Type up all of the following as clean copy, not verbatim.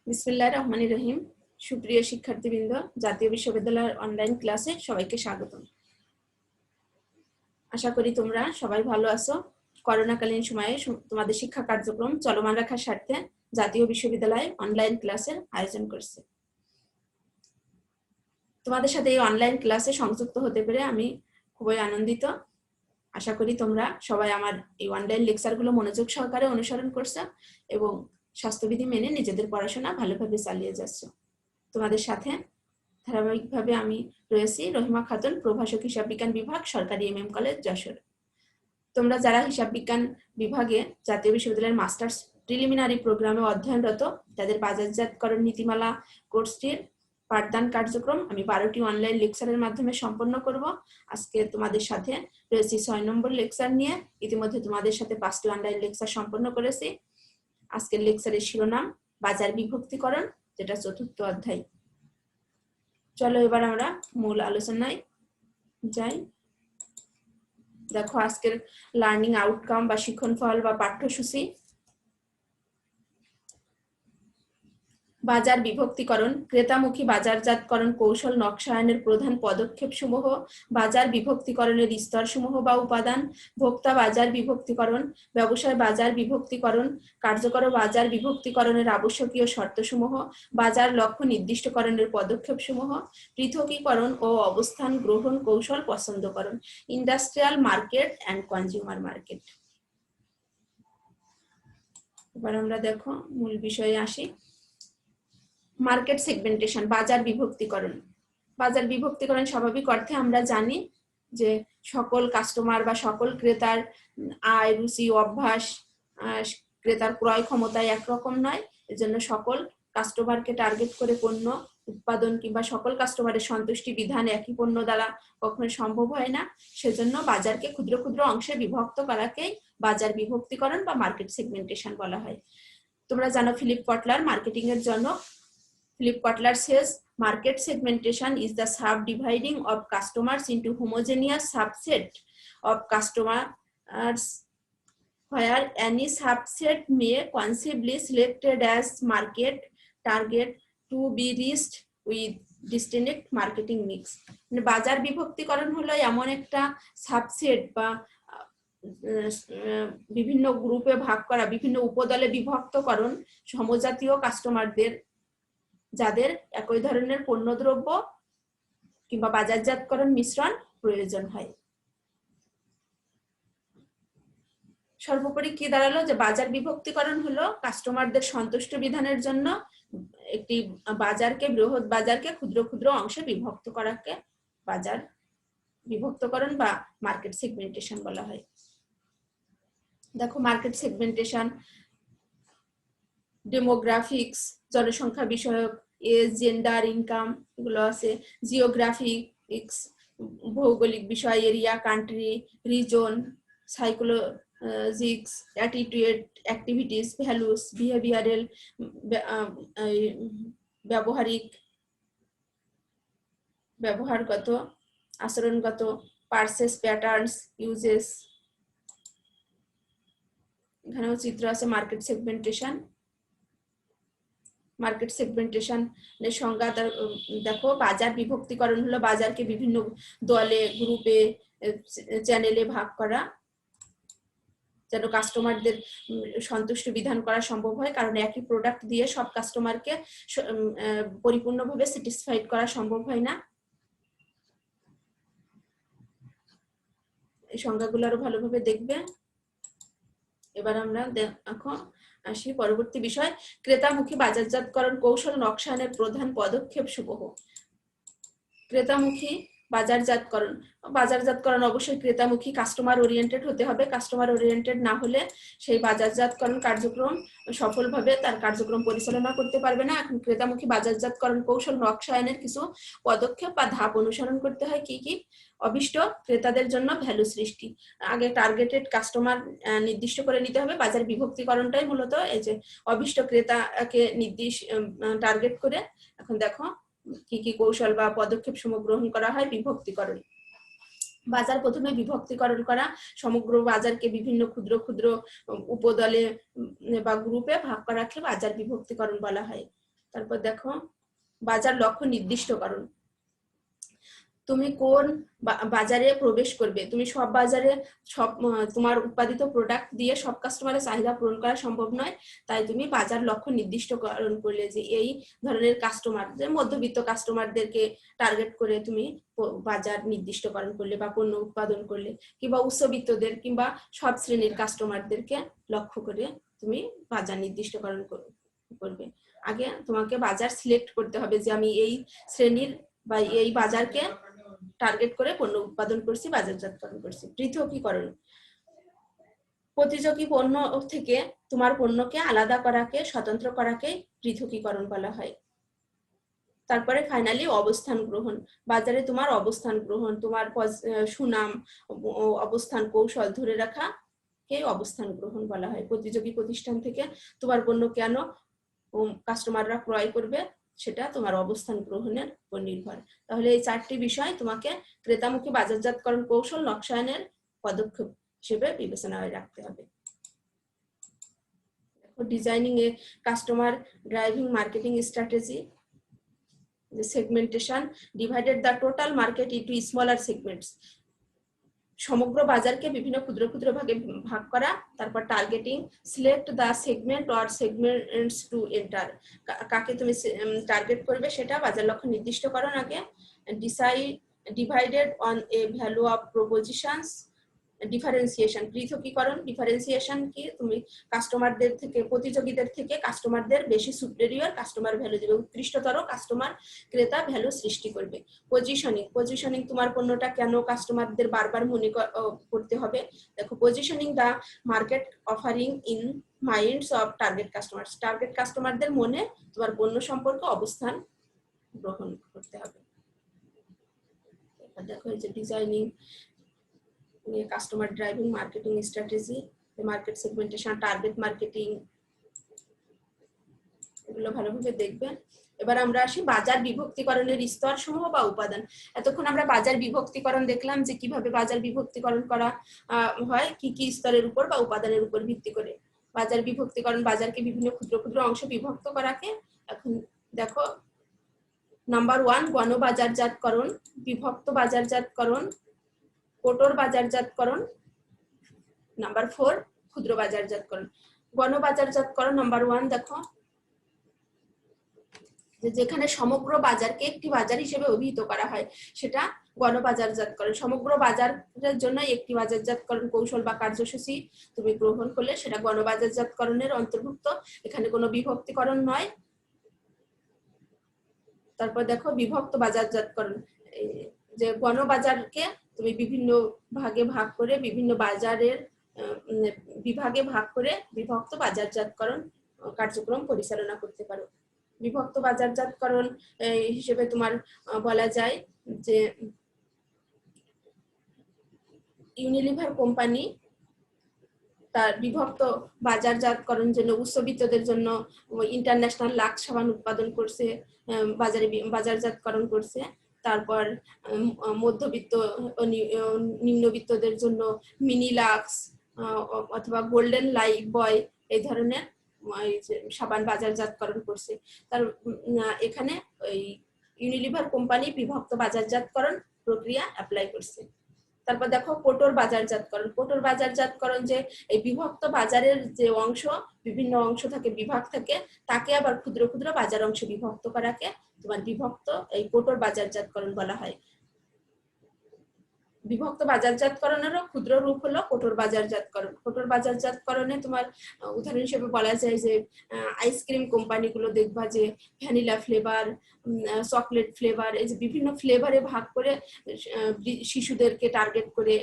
বিসমিল্লাহির রহমানির রহিম। সুপ্রিয় শিক্ষার্থীবৃন্দ, জাতীয় বিশ্ববিদ্যালয়ের অনলাইন ক্লাসে সবাইকে স্বাগতম। আশা করি তোমরা সবাই ভালো আছো। করোনাকালীন সময়ে তোমাদের শিক্ষা কার্যক্রম চলমান রাখার স্বার্থে জাতীয় বিশ্ববিদ্যালয় অনলাইন ক্লাসের আয়োজন করছে। তোমাদের সাথে এই অনলাইন ক্লাসে সংযুক্ত হতে পেরে আমি খুবই আনন্দিত। আশা করি তোমরা সবাই আমার এই অনলাইন লেকচারগুলো মনোযোগ সহকারে অনুসরণ করছো এবং স্বাস্থ্যবিধি মেনে নিজেদের পড়াশোনা ভালোভাবে চালিয়ে যাচ্ছ। তোমাদের সাথে ধারাবাহিকভাবে আমি রয়েছি রহিমা খাতুন, প্রভাষক হিসাব বিজ্ঞান বিভাগ, সরকারি MM কলেজ, যশোর। তোমরা যারা হিসাব বিজ্ঞান বিভাগে জাতীয় বিশ্ববিদ্যালয়ের মাস্টার্স প্রিলিমিনারি প্রোগ্রামে অধ্যয়নরত, তাদের বাজারজাতকরণ নীতিমালা কোর্সটির পাঠদান কার্যক্রম আমি 12টি অনলাইন লেকচারের মাধ্যমে সম্পন্ন করব। আজকে তোমাদের সাথে রয়েছি 6 নম্বর লেকচার নিয়ে। ইতিমধ্যে তোমাদের সাথে 5টি অনলাইন লেকচার সম্পন্ন করেছি। আজকের লেকচারের শিরোনাম বাজার বিভক্তিকরণ, যেটা 4র্থ অধ্যায়। চলো এবার আমরা মূল আলোচনায় যাই। দেখো আজকের লার্নিং আউটকাম বা শিক্ষণফল বা পাঠ্যসূচি। বাজার বিভক্তিকরণ, ক্রেতামুখী বাজারজাতকরণ কৌশল নকশায়নের প্রধান পদক্ষেপ সমূহ, বাজার বিভক্তিকরণের স্তরসমূহ বা উপাদান, ভোক্তা বাজার বিভক্তিকরণ, ব্যবসায় বাজার বিভক্তিকরণ, কার্যকর বাজার বিভক্তিকরণের আবশ্যকীয় শর্তসমূহ, বাজার লক্ষ্য নির্দিষ্টকরণের পদক্ষেপসমূহ, পৃথকীকরণ ও অবস্থান গ্রহণ কৌশল পছন্দকরণ, industrial market and consumer market. এবার আমরা দেখো মূল বিষয়ে আসি। মার্কেট সেগমেন্টেশন, বাজার বিভক্তিকরণ। বাজার বিভক্তিকরণ স্বাভাবিক অর্থে আমরা জানি যে সকল কাস্টমার বা সকল ক্রেতার আয়, রুচি, অভ্যাস, ক্রেতার ক্রয় ক্ষমতায় একরকম নয়। এজন্য সকল কাস্টমারকে টার্গেট করে পণ্য উৎপাদন কিংবা সকল কাস্টমারের সন্তুষ্টি বিধান একই পণ্য দ্বারা কখনো সম্ভব হয় না। সেজন্য বাজারকে ক্ষুদ্র ক্ষুদ্র অংশে বিভক্ত করাকেই বাজার বিভক্তিকরণ বা মার্কেট সেগমেন্টেশন বলা হয়। তোমরা জানো ফিলিপ কটলার মার্কেটিং এর জনক। Philip Kotler says market segmentation is the subdividing of customers into homogeneous subset of customers where any subset may conceivably selected as market target to be reached with distinct marketing mix. বাজার বিভক্তিকরণ হলো এমন একটা subset বা বিভিন্ন গ্রুপে ভাগ করা, বিভিন্ন উপদলে বিভক্তকরণ সমজাতীয় কাস্টমারদের, যাদের একই ধরনের পণ্যদ্রব্য কিংবা বাজারজাতকরণ মিশ্রণ প্রয়োজন হয়। সর্বোপরি কি দাঁড়ালো যে বাজার বিভক্তিকরণ হলো কাস্টমারদের সন্তুষ্ট বিধানের জন্য একটি বাজারকে, বৃহৎ বাজারকে ক্ষুদ্র ক্ষুদ্র অংশে বিভক্ত করাকে বাজার বিভক্তকরণ বা মার্কেট সেগমেন্টেশন বলা হয়। দেখো মার্কেট সেগমেন্টেশন ডেমোগ্রাফিক্স, জনসংখ্যা বিষয়ক, এজ, জেন্ডার, ইনকাম এগুলো আছে। জিওগ্রাফিক্স, ভৌগোলিক বিষয়, area, country, region, psychologics, attitude, activities, values, behavioural, ব্যবহারিক, ব্যবহারগত, আচরণগত, পারচেস প্যাটার্নস, ইউজেস। এখানেও চিত্র আছে মার্কেট সেগমেন্টেশন। মার্কেট সেগমেন্টেশন এর সংজ্ঞা দেখো, বাজার বিভক্তিকরণ হলো বাজারকে বিভিন্ন দলে, গ্রুপে, চ্যানেলে ভাগ করা যেন কাস্টমারদের সন্তুষ্ট বিধান করা সম্ভব হয়, কারণ একই প্রোডাক্ট দিয়ে সব কাস্টমারকে পরিপূর্ণভাবে স্যাটিসফাইড করা সম্ভব হয় না। এই সংজ্ঞাগুলো আরো ভালোভাবে দেখবে। এবার আমরা দেখো আসি পরবর্তী বিষয়, ক্রেতামুখী বাজারজাতকরণ কৌশল নকশায়নের প্রধান পদক্ষেপ সমূহ। ক্রেতামুখী বাজারজাতকরণ অবশ্যই ক্রেতামুখী, কাস্টমার ওরিয়েন্টেড হতে হবে। কাস্টমার ওরিয়েন্টেড না হলে সেই বাজারজাতকরণ কার্যক্রম সফলভাবে তার কার্যক্রম পরিচালনা করতে পারবে না। এখন ক্রেতামুখী বাজারজাতকরণ কৌশল নকশায়নের কিছু পদক্ষেপ বা ধাপ অনুসরণ করতে হয়। কি কি? অভিষ্ট ক্রেতাদের জন্য ভ্যালু সৃষ্টি, আগে টার্গেটেড কাস্টমার নির্দিষ্ট করে নিতে হবে। বাজার বিভক্তিকরণটাই মূলত এই যে অভিষ্ট ক্রেতাকে নির্দিষ্ট টার্গেট করে। এখন দেখো কি কি কৌশল বা পদক্ষেপ সমূহ গ্রহণ করা হয়। বিভক্তিকরণ, বাজার প্রথমে বিভক্তিকরণ করা, সমগ্র বাজারকে বিভিন্ন ক্ষুদ্র ক্ষুদ্র উপদলে বা গ্রুপে ভাগ করাকে বাজার বিভক্তিকরণ বলা হয়। তারপর দেখো বাজার লক্ষ্য নির্দিষ্টকরণ। তুমি কোন বাজারে প্রবেশ করবে, তুমি সব বাজারে সব তোমার উৎপাদিত প্রোডাক্ট দিয়ে সব কাস্টমারের চাহিদা পূরণ করা সম্ভব নয়, তাই তুমি বাজার লক্ষ্য নির্দিষ্টকরণ করলে যে এই ধরনের কাস্টমারদের, মধ্যবিত্ত কাস্টমারদেরকে টার্গেট করে তুমি বাজার নির্দিষ্টকরণ করলে বা পণ্য উৎপাদন করলে, কিংবা উচ্চবিত্তদের কিংবা সব শ্রেণীর কাস্টমারদেরকে লক্ষ্য করে তুমি বাজার নির্দিষ্টকরণ করবে। আগে তোমাকে বাজার সিলেক্ট করতে হবে যে আমি এই শ্রেণীর বা এই বাজারকে টার্গেট করে পণ্য উৎপাদন করছি, বাজারজাতকরণ করছি। পৃথকীকরণ, প্রতিযোগী পণ্য থেকে তোমার পণ্যকে আলাদা করাকে, স্বতন্ত্র করাকে পৃথকীকরণ বলা হয়। তারপরে ফাইনালি অবস্থান গ্রহণ, বাজারে তোমার অবস্থান গ্রহণ, তোমার সুনাম, অবস্থান কৌশল ধরে রাখা কে অবস্থান গ্রহণ বলা হয়। প্রতিযোগী প্রতিষ্ঠান থেকে তোমার পণ্য কেন কাস্টমাররা ক্রয় করবে, সেটা তোমার অবস্থান গ্রহণের উপর নির্ভর। তাহলে এই 4টি বিষয় তোমাকে ক্রেতামুখী বাজারজাতকরণ কৌশল নকশায়নের পদক্ষেপ হিসেবে বিবেচনায় রাখতে হবে। Designing A customer driving marketing strategy. Segmentation, divided the total market into smaller segments, সমগ্র বাজারকে বিভিন্ন ক্ষুদ্র ক্ষুদ্র ভাগে ভাগ করা। তারপর targeting, select the segment or segments to enter, কাকে তুমি টার্গেট করবে সেটা বাজার লক্ষ্য নির্দিষ্টকরণ আগে। Divided on a value of প্রপোজিশনস। Differentiation, পৃথকীকরণ। ডিফারেন্সিয়েশন কি, তুমি কাস্টমারদের থেকে, প্রতিযোগীদের থেকে কাস্টমারদের বেশি সুপেরিয়র কাস্টমার ভ্যালু দেবে, উৎকৃষ্টতর কাস্টমার ক্রেতা ভ্যালু সৃষ্টি করবে। পজিশনিং, পজিশনিং তোমার পণ্যটা কেন কাস্টমারদের বারবার মনে করতে হবে। দেখো, positioning the market offering in minds of target customer, target কাস্টমারদের মনে তোমার পণ্য সম্পর্কে অবস্থান গ্রহণ করতে হবে। দেখো এই যে designing customer driving marketing strategy, market segmentation, target marketing, এগুলো ভালোভাবে দেখবে। এবার আমরা আসি বাজার বিভক্তিকরণের স্তর সমূহ বা উপাদান। এতক্ষণ আমরা বাজার বিভক্তিকরণ দেখলাম যে কিভাবে বাজার বিভক্তিকরণ করা হয়, কি কি স্তরের উপর বা উপাদানের উপর ভিত্তি করে। বাজার বিভক্তিকরণ বাজারকে বিভিন্ন ক্ষুদ্র ক্ষুদ্র অংশে বিভক্ত করাকে। এখন দেখো, নাম্বার 1 গণবাজারজাতকরণ, বিভক্ত বাজারজাতকরণ, কোটর বাজারজাতকরণ। নাম্বার 4 ক্ষুদ্র বাজারজাতকরণ। গণবাজারজাতকরণ নাম্বার 1 দেখো, যেখানে সমগ্র বাজারকে একটি বাজার হিসেবে অভিহিত করা হয় সেটা গণবাজারজাতকরণ। সমগ্র বাজারের জন্য একটি বাজারজাতকরণ কৌশল বা কার্যসূচি তুমি গ্রহণ করলে সেটা গণবাজারজাতকরণের অন্তর্ভুক্ত, এখানে কোনো বিভক্তিকরণ নয়। তারপর দেখো বিভক্ত বাজারজাতকরণ, যে গণবাজারকে তুমি বিভিন্ন ভাগে ভাগ করে, বিভিন্ন বাজারের বিভাগে ভাগ করে বিভক্ত বাজারজাতকরণ কার্যক্রম পরিচালনা করতে পারো। বিভক্ত বাজারজাতকরণ হিসেবে তোমার বলা যায় যে ইউনিলিভার কোম্পানি তার বিভক্ত বাজারজাতকরণ জন্য উচ্চবিত্তদের জন্য ইন্টারন্যাশনাল লাক্স সাবান উৎপাদন করছে, বাজারে বাজারজাতকরণ করছে। তারপর মধ্যবিত্ত নিম্নবিত্তদের জন্য মিনি লাক্স অথবা গোল্ডেন লাইফ বয় এই ধরনের সাবান বাজারজাতকরণ করছে। তার এখানে ওই ইউনিলিভার কোম্পানি বিভক্ত বাজারজাতকরণ প্রক্রিয়া অ্যাপ্লাই করছে। তারপর দেখো কোটর বাজারজাতকরণ। কোটর বাজারজাতকরণ যে এই বিভক্ত বাজারের যে অংশ, বিভিন্ন অংশ থাকে, বিভাগ থাকে, তাকে আবার ক্ষুদ্র ক্ষুদ্র বাজার অংশে বিভক্ত করাকে তোমার বিভক্ত এই কোটর বাজারজাতকরণ বলা হয়। বিভক্ত বাজারজাতকরণেরও ক্ষুদ্র রূপ হলো কোটর বাজারজাতকরণ। কোটর বাজারজাতকরণে তোমার উদাহরণ হিসেবে বলা যায় যে আইসক্রিম কোম্পানিগুলো দেখবা যে ভ্যানিলা ফ্লেভার, চকলেট ফ্লেভার, এই যে বিভিন্ন ফ্লেভারে ভাগ করে শিশুদেরকে টার্গেট করে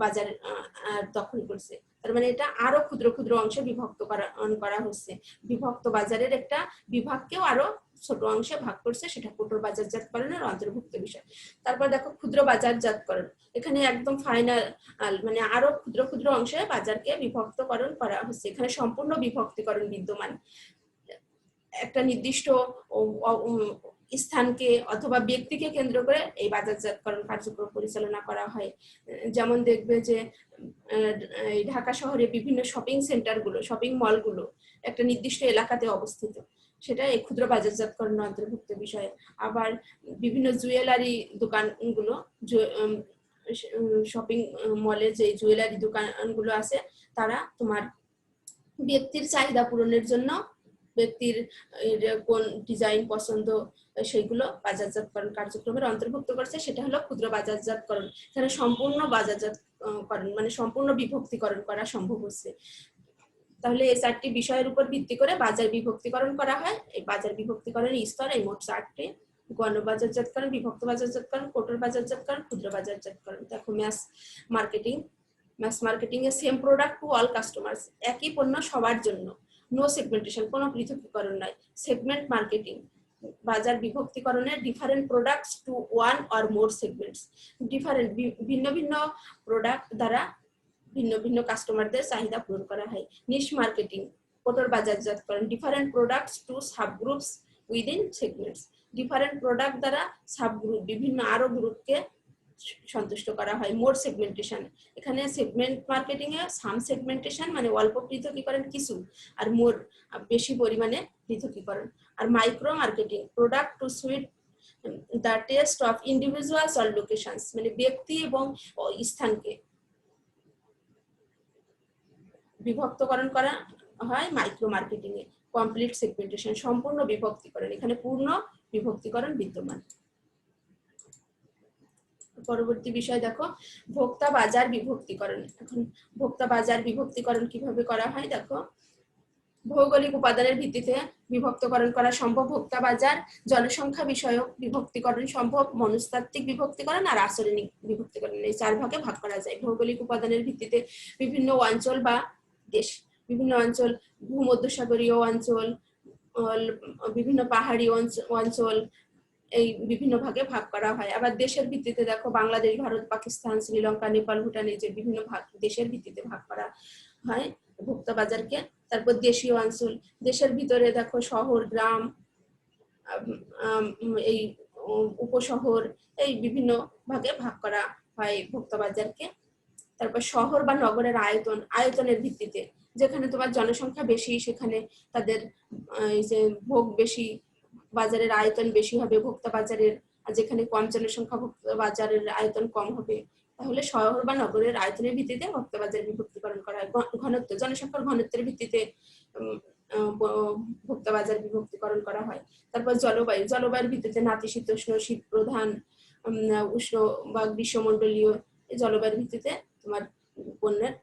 বাজার দখল করছে। তার মানে এটা আরো ক্ষুদ্র ক্ষুদ্র অংশে বিভক্ত করা হচ্ছে। বিভক্ত বাজারের একটা বিভাগকেও আরো ছোট অংশে ভাগ করছে, সেটা কোটর বাজারজাতকরণের অন্তর্ভুক্ত বিষয়। তারপর দেখো ক্ষুদ্র বাজারজাতকরণ, এখানে একদম ফাইনাল মানে আরো ক্ষুদ্র ক্ষুদ্র অংশে বাজারকে বিভক্তকরণ করা হচ্ছে। এখানে সম্পূর্ণ বিভক্তিকরণ বিদ্যমান। একটা নির্দিষ্ট স্থানকে অথবা ব্যক্তিকে কেন্দ্র করে এই বাজারজাতকরণ কার্যক্রম পরিচালনা করা হয়। যেমন দেখবে যে এই ঢাকা শহরে বিভিন্ন শপিং সেন্টারগুলো, শপিং মলগুলো একটা নির্দিষ্ট এলাকাতে অবস্থিত, সেটা এই ক্ষুদ্র বাজারজাতকরণ অন্তর্ভুক্ত বিষয়। আবার বিভিন্ন জুয়েলারি দোকানগুলো, শপিং মলে যে জুয়েলারি দোকানগুলো আছে, তারা তোমার ব্যক্তির চাহিদা পূরণের জন্য ব্যক্তির কোন ডিজাইন পছন্দ সেইগুলো বাজারজাতকরণ কার্যক্রমের অন্তর্ভুক্ত করছে, সেটা হলো ক্ষুদ্র বাজারজাতকরণ। এখানে সম্পূর্ণ বাজারজাতকরণ মানে সম্পূর্ণ বিভক্তিকরণ করা সম্ভব হচ্ছে। তাহলে এই 4টি বিষয়ের উপর ভিত্তি করে বাজার বিভক্তিকরণ করা হয়। এই বাজার বিভক্তিকরণের স্তর এই মোট 4টি: গণ বাজারজাতকরণ, বিভক্ত বাজারজাতকরণ, কোটর বাজারজাতকরণ, ক্ষুদ্র বাজারজাতকরণ। দেখো mass marketing a same product to all customers, একই পণ্য সবার জন্য, নো সেগমেন্টেশন, কোনো পৃথকীকরণ নাই। সেগমেন্ট মার্কেটিং, বাজার বিভক্তিকরণের different products to one or more segments, different ভিন্ন ভিন্ন প্রোডাক্ট দ্বারা ভিন্ন ভিন্ন কাস্টমারদের চাহিদা পূরণ করা হয়। নিশ মার্কেটিং, কোটর বাজারজাতকরণ, different products to subgroups within segments, different product দ্বারা সাবগ্রুপ বিভিন্ন আরো গ্রুপকে সন্তুষ্ট করা হয়। মোর সেগমেন্টেশন, এখানে সেগমেন্ট মার্কেটিং এ সাম সেগমেন্টেশন মানে অল্প পৃথকীকরণ কিছু, আর মোর বেশি পরিমাণে পৃথকীকরণ। আর micro marketing, product to suit the taste of individuals or locations, মানে ব্যক্তি এবং স্থানকে বিভক্তকরণ করা হয় মাইক্রো মার্কেটিং এ। কমপ্লিট সেগমেন্টেশন, সম্পূর্ণ বিভক্তিকরণ, এখানে পূর্ণ বিভক্তিকরণ বিদ্যমান। পরবর্তী বিষয় দেখো ভোক্তা বাজার বিভক্তিকরণ। এখন ভোক্তা বাজার বিভক্তিকরণ কিভাবে করা হয় দেখো। ভৌগোলিক উপাদানের ভিত্তিতে বিভক্তকরণ করা সম্ভব ভোক্তা বাজার, জনসংখ্যা বিষয়ক বিভক্তিকরণ সম্ভব, মনস্তাত্ত্বিক বিভক্তিকরণ আর রাসায়নিক বিভক্তিকরণ, এই 4 ভাগে ভাগ করা যায়। ভৌগোলিক উপাদানের ভিত্তিতে বিভিন্ন অঞ্চল বা দেশ, বিভিন্ন অঞ্চল, ভূমধ্যসাগরীয় অঞ্চল, বিভিন্ন পাহাড়ি অঞ্চল, এই বিভিন্ন ভাগে ভাগ করা হয়। আবার দেশের ভিত্তিতে দেখো বাংলাদেশ, ভারত, পাকিস্তান, শ্রীলঙ্কা, নেপাল, ভুটান, এই যে বিভিন্ন দেশের ভিত্তিতে ভাগ করা হয় ভোক্তা বাজারকে। তারপর দেশীয় অঞ্চল, দেশের ভিতরে দেখো শহর, গ্রাম, এই উপশহর, এই বিভিন্ন ভাগে ভাগ করা হয় ভোক্তা বাজারকে। তারপর শহর বা নগরের আয়তনের ভিত্তিতে, যেখানে তোমার জনসংখ্যা বেশি সেখানে তাদের এই যে ভোগ বেশি, বাজারের আয়তন বেশি হবে ভোক্তা বাজারের, আর যেখানে কম জনসংখ্যা ভোক্তা বাজারের আয়তন কম হবে। তাহলে শহর বা নগরের আয়তনের ভিত্তিতে ভোক্তা বাজার বিভক্তিকরণ করা হয়। ঘনত্ব, জনসংখ্যার ঘনত্বের ভিত্তিতে ভোক্তা বাজার বিভক্তিকরণ করা হয়। তারপর জলবায়ুর ভিত্তিতে নাতিশীতোষ্ণ, শীত প্রধান, উষ্ণ বা গ্রীষ্মমণ্ডলীয়, জলবায়ুর ভিত্তিতে তোমার পণ্যের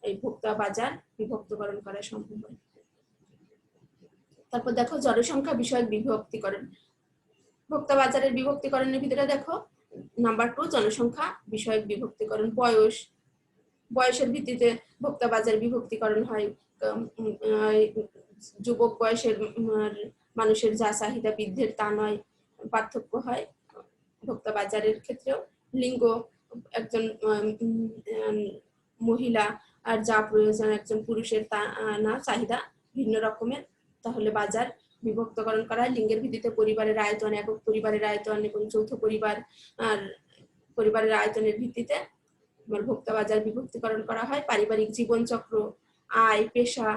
এই ভোক্তা বাজার বিভক্তকরণ করা সম্ভব হয়। তারপর দেখো জনসংখ্যা বিষয়ক বিভক্তিকরণ। ভোক্তা বাজারের বিভক্তিকরণের ভিতরে দেখো নাম্বার 2 জনসংখ্যা বিষয়ক বিভক্তিকরণ। বয়সের ভিত্তিতে ভোক্তা বাজার বিভক্তিকরণ হয়। যুবক বয়সের মানুষের যা চাহিদা বৃদ্ধির তা নয়, পার্থক্য হয় ভোক্তা বাজারের ক্ষেত্রেও। লিঙ্গ, একজন মহিলা আর যা প্রয়োজন একজন পুরুষের তা না, চাহিদা ভিন্ন রকমের, তাহলে বাজার বিভক্তকরণ করা হয়। লিঙ্গের ভিত্তিতে পরিবারের আয়তন, একক পরিবারের আয়তন এবং যৌথ পরিবার আর পরিবারের আয়তনের ভিত্তিতে ভোক্তা বাজার বিভক্তিকরণ করা হয়। পারিবারিক জীবনচক্র, আয়, পেশা,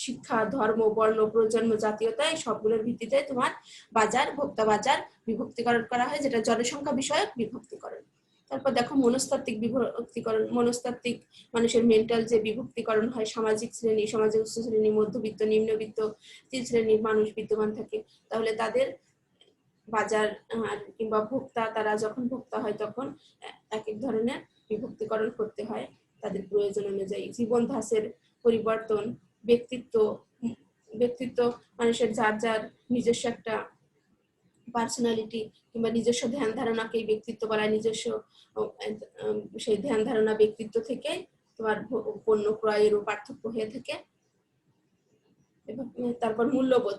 শিক্ষা, ধর্ম, বর্ণ, প্রজন্ম, জাতীয়তা, এই সবগুলোর ভিত্তিতে তোমার ভোক্তা বাজার বিভক্তিকরণ করা হয়, যেটা জনসংখ্যা বিষয়ক বিভক্তিকরণ। তারপর দেখো মনস্তাত্ত্বিক বিভক্তিকরণ। মনস্তাত্ত্বিক মানুষের মেন্টাল যে বিভক্তিকরণ হয়, সামাজিক শ্রেণী, সমাজের উচ্চ শ্রেণী, মধ্যবিত্ত, নিম্নবিত্ত 3 শ্রেণীর মানুষ বিদ্যমান থাকে। তাহলে তাদের বাজার কিংবা ভোক্তা, তারা যখন ভোক্তা হয় তখন এক এক ধরনের বিভক্তিকরণ করতে হয় তাদের প্রয়োজন অনুযায়ী। জীবন ধাঁচের পরিবর্তন, ব্যক্তিত্ব মানুষের যার নিজস্ব একটা পার্সোনালিটি কিংবা নিজস্ব ধ্যান ধারণাকেই ব্যক্তিত্ব বলা। নিজস্ব সেই ধ্যান ধারণা ব্যক্তিত্ব থেকে তোমার পণ্য ক্রয়েরও পার্থক্য হয়ে থাকে। এবং তারপর মূল্যবোধ,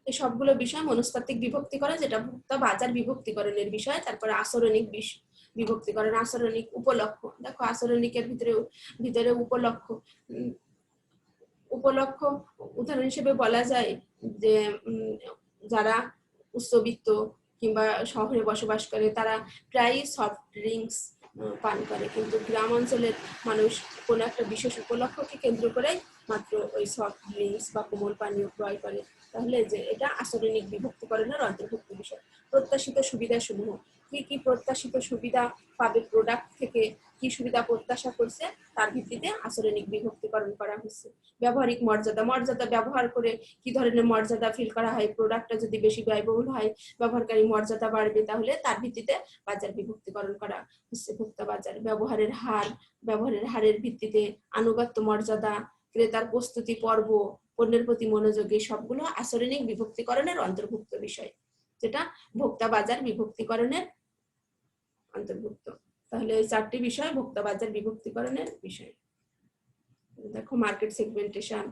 এই সবগুলো বিষয় মনস্তাত্ত্বিক বিভক্তিকরণ, যেটা ভোক্তা বাজার বিভক্তিকরণের বিষয়। তারপরে আচরণিক বিভক্তিকরণ, আচরণিক উপলক্ষ। দেখো আচরণিকের ভিতরে উপলক্ষ উদাহরণ হিসেবে বলা যায় যে যারা উচ্চবিত্ত কিংবা শহরে বসবাস করে তারা প্রায়ই সফট ড্রিঙ্কস পান করে, কিন্তু গ্রাম অঞ্চলের মানুষ কোনো একটা বিশেষ উপলক্ষকে কেন্দ্র করেই মাত্র ওই সফট ড্রিঙ্কস বা কোমল পানীয় ক্রয় করে। তাহলে যে এটা আচরণিক বিভক্তিকরণের অন্তর্ভুক্ত বিষয়। প্রত্যাশিত সুবিধা সমূহ, কি কি প্রত্যাশিত সুবিধা পাবে প্রোডাক্ট থেকে, কি সুবিধা প্রত্যাশা করছে তার ভিত্তিতে আচরণিক বিভক্তিকরণ করা হচ্ছে। ব্যবহারিক মর্যাদা, মর্যাদা ব্যবহার করে কি ধরনের মর্যাদা ফিল করা হয়, প্রোডাক্টটা যদি বেশি ব্যয়বহুল হয় ব্যবহারকারী মর্যাদা বাড়বে, তাহলে তার ভিত্তিতে বাজার বিভক্তিকরণ করা হচ্ছে ভোক্তা বাজার। ব্যবহারের হারের ভিত্তিতে আনুগত্য মর্যাদা, ক্রেতার প্রস্তুতি পর্ব, পণ্যের প্রতি মনোযোগী, সবগুলো আচরণিক বিভক্তিকরণের অন্তর্ভুক্ত বিষয়, যেটা ভোক্তা বাজার বিভক্তিকরণের অন্তর্ভুক্ত। তাহলে এই 4টি বিষয় ভোক্তা বাজার বিভক্তিকরণের বিষয়। দেখো মার্কেট সেগমেন্টেশন,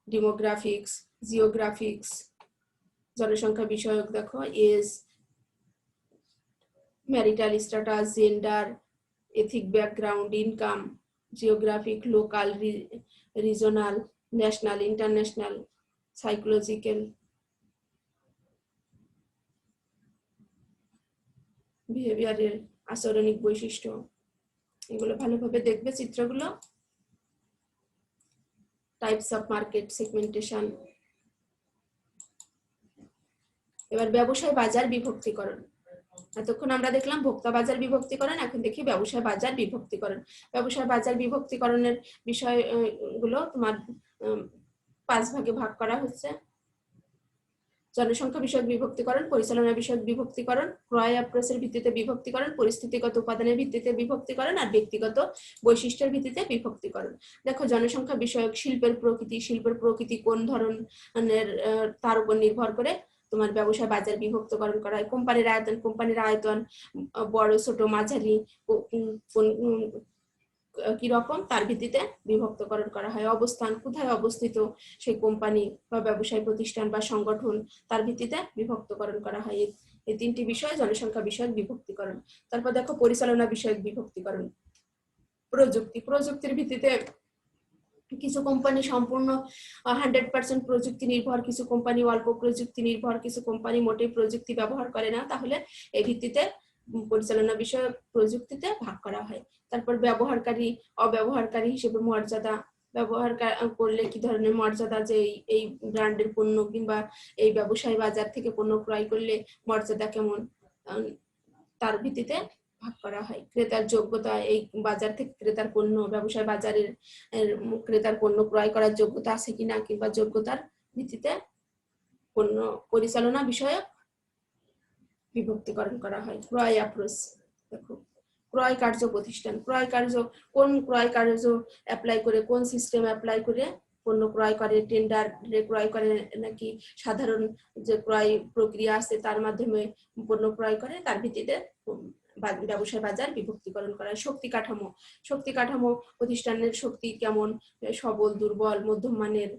ডেমোগ্রাফিক্স, জিওগ্রাফিক্স, জনসংখ্যা বিষয়ক, দেখো age, marital status, gender, ethic background, income, geographic, local, regional, national, international, psychological, বিহেভিয়ারের, আচরণিক বৈশিষ্ট্য, এগুলো ভালোভাবে দেখবে চিত্রগুলো। Types of market segmentation. এবার ব্যবসায় বাজার বিভক্তিকরণ। এতক্ষণ আমরা দেখলাম ভোক্তা বাজার বিভক্তিকরণ, এখন দেখি ব্যবসায় বাজার বিভক্তিকরণ। ব্যবসায় বাজার বিভক্তিকরণের বিষয়গুলো তোমার 5 ভাগে ভাগ করা হচ্ছে। জনসংখ্যা বিষয়ক বিভক্তিকরণ, পরিচালনা বিষয়ক বিভক্তিকরণ, ক্রয় অ্যাপ্রোচের ভিত্তিতে বিভক্তিকরণ, পরিস্থিতিগত উপাদানের ভিত্তিতে বিভক্তিকরণ আর ব্যক্তিগত বৈশিষ্ট্যের ভিত্তিতে বিভক্তিকরণ। দেখো জনসংখ্যা বিষয়ক শিল্পের প্রকৃতি কোন ধরনের তার উপর নির্ভর করে তোমার ব্যবসায় বাজার বিভক্তকরণ করা হয়। কোম্পানির আয়তন বড়, ছোট, মাঝারি, কি রকম তার ভিত্তিতে বিভক্তকরণ করা হয়। অবস্থান, কোথায় অবস্থিত সেই কোম্পানি বা ব্যবসায় প্রতিষ্ঠান বা সংগঠন, তার ভিত্তিতে বিভক্তকরণ করা হয়। এই 3টি বিষয় জনসংখ্যা বিষয়ক বিভক্তিকরণ। তারপর দেখো পরিচালনা বিষয়ক বিভক্তিকরণ। প্রযুক্তির ভিত্তিতে কিছু কোম্পানি সম্পূর্ণ 100% প্রযুক্তি নির্ভর, কিছু কোম্পানি অল্প প্রযুক্তি নির্ভর, কিছু কোম্পানি মোটেই প্রযুক্তি ব্যবহার করে না, তাহলে এই ভিত্তিতে পরিচালনা বিষয় প্রযুক্তিতে ভাগ করা হয়। তারপর ব্যবহারকারী, অব্যবহারকারী হিসেবে মর্যাদা, ব্যবহার করলে কি ধরনের মর্যাদা, যে এই ব্র্যান্ডের পণ্য কিংবা এই ব্যবসায় বাজার থেকে পণ্য ক্রয় করলে মর্যাদা কেমন, তার ভিত্তিতে ভাগ করা হয়। ক্রেতার যোগ্যতা, এই বাজার থেকে ক্রেতার পণ্য, ব্যবসায় বাজারের ক্রেতার পণ্য ক্রয় করার যোগ্যতা আছে কিনা, কিংবা যোগ্যতার ভিত্তিতে পণ্য পরিচালনা বিষয়ক বিভক্তিকরণ করা হয়। ক্রয় অ্যাপ্রোচ, দেখো ক্রয় কার্য প্রতিষ্ঠান, কোন ক্রয় কার্য অ্যাপ্লাই করে, কোন সিস্টেম অ্যাপ্লাই করে পণ্য ক্রয় করে, টেন্ডার ক্রয় করে নাকি সাধারণ যে ক্রয় প্রক্রিয়া আছে তার মাধ্যমে পণ্য ক্রয় করে, তার ভিত্তিতে ব্যবসায় বাজার বিভক্তিকরণ করা হয়। শক্তি কাঠামো প্রতিষ্ঠানের শক্তি কেমন, সবল, দুর্বল, মধ্যম মানের,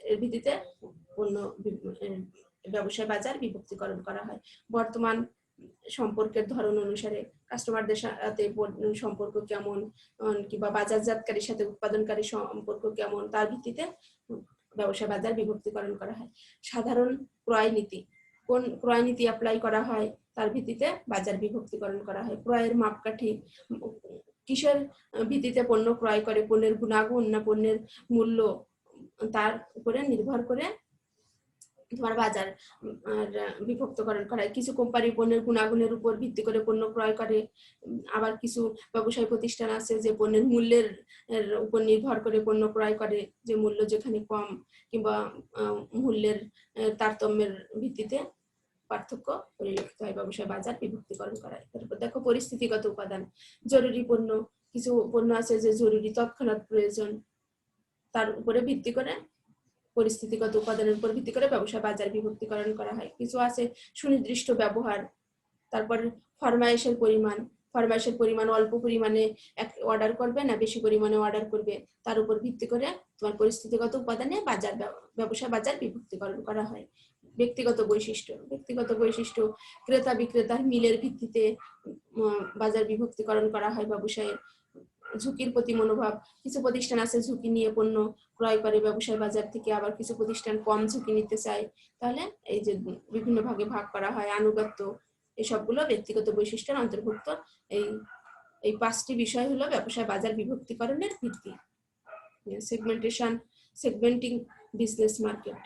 এর ভিত্তিতে পণ্য ব্যবসায় বাজার বিভক্তিকরণ করা হয়। বর্তমান সম্পর্কের ধরন অনুসারে কাস্টমারদের সাথে সম্পর্ক কেমন, কিংবা বাজারজাতকারীর সাথে উৎপাদনকারী সম্পর্ক কেমন, তার ভিত্তিতে ব্যবসা বাজার বিভক্তিকরণ করা হয়। সাধারণ ক্রয় নীতি, কোন ক্রয় নীতি অ্যাপ্লাই করা হয় তার ভিত্তিতে বাজার বিভক্তিকরণ করা হয়। ক্রয়ের মাপকাঠি, কিসের ভিত্তিতে পণ্য ক্রয় করে, পণ্যের গুণাগুণ না পণ্যের মূল্য, তার উপরে নির্ভর করে তোমার বাজার বিভক্তকরণ করা হয়। কিছু কোম্পানি পণ্যের গুণাগুণের উপর ভিত্তি করে পণ্য ক্রয় করে, আবার কিছু ব্যবসায় প্রতিষ্ঠান আছে যে পণ্যের মূল্যের উপর নির্ভর করে পণ্য ক্রয় করে, যে মূল্য যেখানে কম কিংবা মূল্যের তারতম্যের ভিত্তিতে পার্থক্য পরিলক্ষিত হয়, ব্যবসায় বাজার বিভক্তিকরণ করা হয়। তারপর দেখো পরিস্থিতিগত উপাদান, জরুরি পণ্য, কিছু পণ্য আছে যে জরুরি, তৎক্ষণাৎ প্রয়োজন, তার উপরে ভিত্তি করে পরিস্থিতিগত উপাদানের উপর ভিত্তি করে ব্যবসা বাজার বিভক্তিকরণ করা হয়। কিছু আছে সুনির্দিষ্ট ব্যবহার, তারপর ফরমায়েশের পরিমাণ অল্প পরিমাণে অর্ডার করবে না বেশি পরিমাণে অর্ডার করবে, তার উপর ভিত্তি করে তোমার পরিস্থিতিগত উপাদানে ব্যবসা বাজার বিভক্তিকরণ করা হয়। ব্যক্তিগত বৈশিষ্ট্য, ক্রেতা বিক্রেতার মিলের ভিত্তিতে বাজার বিভক্তিকরণ করা হয় ব্যবসায়ের। ঝুঁকির প্রতি মনোভাব, কিছু প্রতিষ্ঠান আছে ঝুঁকি নিয়ে পণ্য ক্রয় করে ব্যবসায় বাজার থেকে, আবার কিছু প্রতিষ্ঠান কম ঝুঁকি নিতে চায়। তাহলে এই যে বিভিন্ন ভাগে ভাগ করা হয়, আনুগত্য, এই সবগুলো ব্যক্তিগত বৈশিষ্ট্যের অন্তর্ভুক্ত। এই 5টি বিষয় হলো ব্যবসায় বাজার বিভক্তিকরণের ভিত্তি। Segmentation, segmenting business market.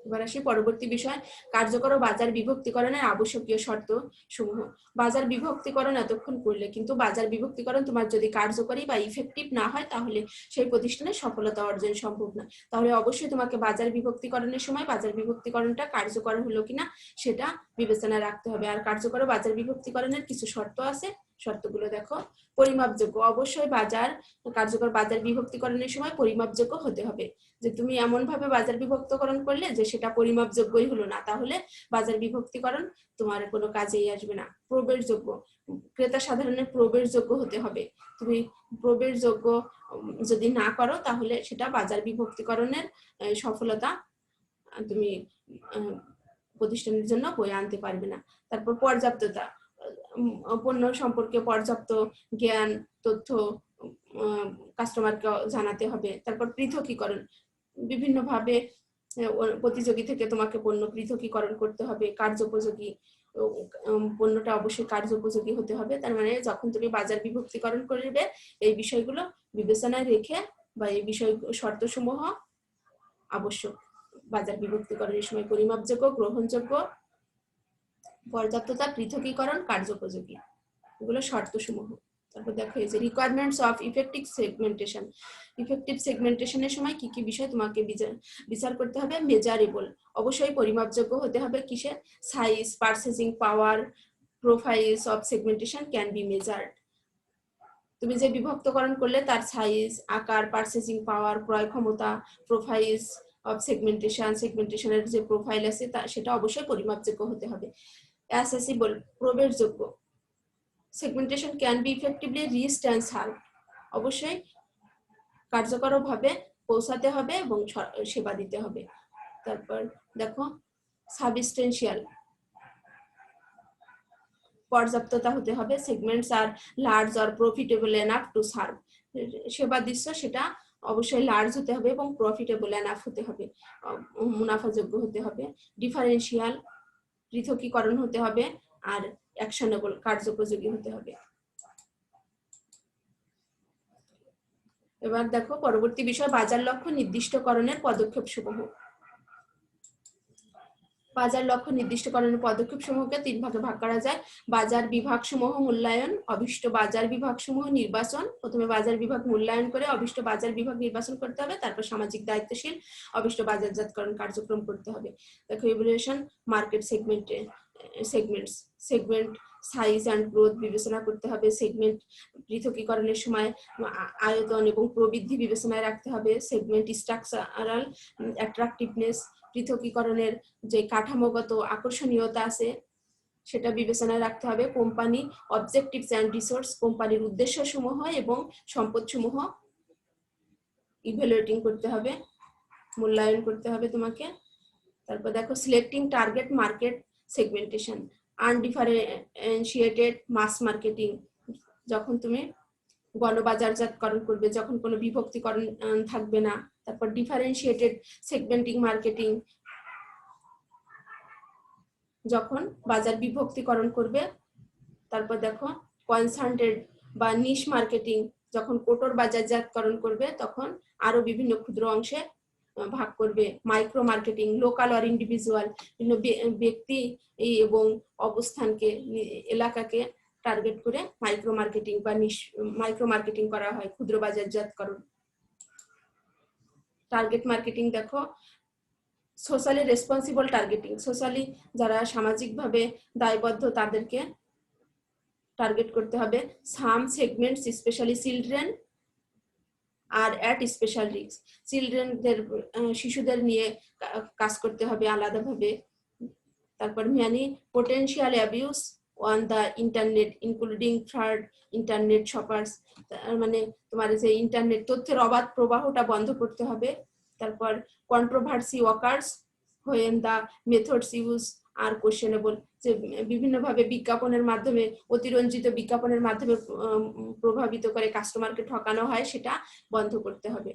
এবার আসি পরবর্তী বিষয়, কার্যকর ও বাজার বিভক্তিকরণের আবশ্যকীয় শর্ত সমূহ। বাজার বিভক্তিকরণ এতক্ষণ করলে, কিন্তু বাজার বিভক্তিকরণ তোমার যদি কার্যকরী বা ইফেক্টিভ না হয় তাহলে সেই প্রতিষ্ঠানের সফলতা অর্জন সম্ভব না। তাহলে অবশ্যই তোমাকে বাজার বিভক্তিকরণের সময় বাজার বিভক্তিকরণটা কার্যকর হলো কিনা সেটা বিবেচনায় রাখতে হবে। আর কার্যকর বাজার বিভক্তিকরণের কিছু শর্ত আছে, শর্তগুলো দেখো। পরিমাপযোগ্য, অবশ্যই কার্যকর বাজার বিভক্তিকরণের সময় পরিমাপযোগ্য হতে হবে। যে তুমি এমন ভাবে বাজার বিভক্তিকরণ করলে যে সেটা পরিমাপযোগ্যই হলো না, তাহলে বাজার বিভক্তিকরণ তোমার কোনো কাজেই আসবে না। প্রবেশ যোগ্য, ক্রেতা সাধারণের প্রবেশ যোগ্য হতে হবে। তুমি প্রবেশ যোগ্য যদি না করো তাহলে সেটা বাজার বিভক্তিকরণের সফলতা তুমি প্রতিষ্ঠানের জন্য বয়ে আনতে পারবে না। তারপর পর্যাপ্ততা, পণ্য সম্পর্কে পর্যাপ্ত জ্ঞান তথ্য কাস্টমারকে জানাতে হবে। তারপর পৃথকীকরণ, বিভিন্ন ভাবে প্রতিযোগী থেকে তোমাকে পণ্য পৃথকীকরণ করতে হবে। কার্যোপযোগী, পণ্যটা অবশ্যই কার্যোপযোগী হতে হবে। তার মানে যখন তুমি বাজার বিভক্তিকরণ করবে এই বিষয়গুলো বিবেচনায় রেখে বা এই বিষয় শর্তসমূহ আবশ্যক বাজার বিভক্তিকরণের সময়। পরিমাপযোগ্য, গ্রহণযোগ্য, পর্যাপ্ততা, পৃথকীকরণ, কার্যোপযোগী, এগুলো শর্তসমূহ। তারপর দেখো এই যে requirements of effective segmentation. Effective সেগমেন্টেশনের সময় কি কি বিষয় তোমাকে বিচার করতে হবে? মেজারেবল, অবশ্যই পরিমাপযোগ্য হতে হবে। কিসে? Size, purchasing power, profiles of segmentation can B measured. তুমি যে বিভক্তকরণ করলে তার সাইজ, আকার, পারচেজিং পাওয়ার, ক্রয় ক্ষমতা, প্রোফাইলস অফ সেগমেন্টেশন, সেগমেন্টেশনের যে প্রোফাইল আছে সেটা অবশ্যই পরিমাপযোগ্য হতে হবে। অ্যাসেসিবল, প্রবেশযোগ্য। Segmentation can be effectively reached and served, অবশ্যই কার্যকরভাবে পৌঁছাতে হবে এবং সেবা দিতে হবে। তারপর দেখো সাবস্টেন্সিয়াল, পর্যাপ্ততা হতে হবে। Segments are large or profitable enough to serve, সেবা দিচ্ছ সেটা অবশ্যই লার্জ হতে হবে এবং প্রফিটেবল এনাফ হতে হবে, মুনাফাযোগ্য হতে হবে। ডিফারেন্সিয়াল, পৃথকীকরণ হতে হবে। আর অ্যাকশনেবল, কার্যোপযোগী হতে হবে। এবার দেখো পরবর্তী বিষয়, বাজার লক্ষ্য নির্দিষ্টকরণের পদক্ষেপ সমূহ। বাজার লক্ষ্য নির্দিষ্টকরণের পদক্ষেপ সমূহকে 3 ভাগে ভাগ করা যায়। বাজার বিভাগ সমূহ মূল্যায়ন, অভিষ্ট বাজার বিভাগ সমূহ নির্বাচন। প্রথমে বাজার বিভাগ মূল্যায়ন করে অভিষ্ট বাজার বিভাগ নির্বাচন করতে হবে, তারপর সামাজিক দায়িত্বশীল অভিষ্ট বাজারজাতকরণ কার্যক্রম করতে হবে। দেখো evaluation market segment size and growth বিবেচনা করতে হবে। সেগমেন্ট পৃথকীকরণের সময় আয়তন এবং প্রবৃদ্ধি বিবেচনায় রাখতে হবে। সেগমেন্ট স্ট্রাকচারাল অ্যাট্রাকটিভনেস, পৃথকীকরণের যে কাঠামোগত আকর্ষণীয়তা আছে সেটা বিবেচনায় রাখতে হবে। কোম্পানি অবজেক্টিভস অ্যান্ড রিসোর্স, কোম্পানির উদ্দেশ্য সমূহ এবং সম্পদ সমূহ ইভ্যালুয়েটিং করতে হবে, মূল্যায়ন করতে হবে তোমাকে। তারপর দেখো selecting target market segmentation, undifferentiated mass marketing, যখন তুমি গণবাজারজাতকরণ করবে, যখন কোনো বিভক্তিকরণ থাকবে না। তারপর ডিফারেন্সিয়েটেড সেগমেন্টিং মার্কেটিং, যখন বাজার বিভক্তিকরণ করবে। তারপর দেখো কনসান্ট্রেটেড বা নিশ মার্কেটিং, যখন কোটর বাজারজাতকরণ করবে তখন আরো বিভিন্ন ক্ষুদ্র অংশে ভাগ করবে। Micro marketing, local or individual, বিভিন্ন ব্যক্তি এবং অবস্থানকে, এলাকাকে টার্গেট করে মাইক্রো মার্কেটিং বা মাইক্রো মার্কেটিং করা হয়, ক্ষুদ্র বাজারজাতকরণ। টার্গেট মার্কেটিং দেখো সোশ্যালি রেসপন্সিবল টার্গেটিং, সোশ্যালি যারা সামাজিকভাবে দায়বদ্ধ তাদেরকে টার্গেট করতে হবে। Some segments specially children are at special risk, চিলড্রেনদের, শিশুদের নিয়ে কাজ করতে হবে আলাদাভাবে। তারপর many potential abuse on the internet including third internet shoppers, মানে তোমার যে ইন্টারনেট তথ্যের অবাধ প্রবাহটা বন্ধ করতে হবে। তারপর controversy workers when the methods used are questionable, যে বিভিন্নভাবে বিজ্ঞাপনের মাধ্যমে, অতিরঞ্জিত বিজ্ঞাপনের মাধ্যমে প্রভাবিত করে কাস্টমারকে ঠকানো হয়, সেটা বন্ধ করতে হবে।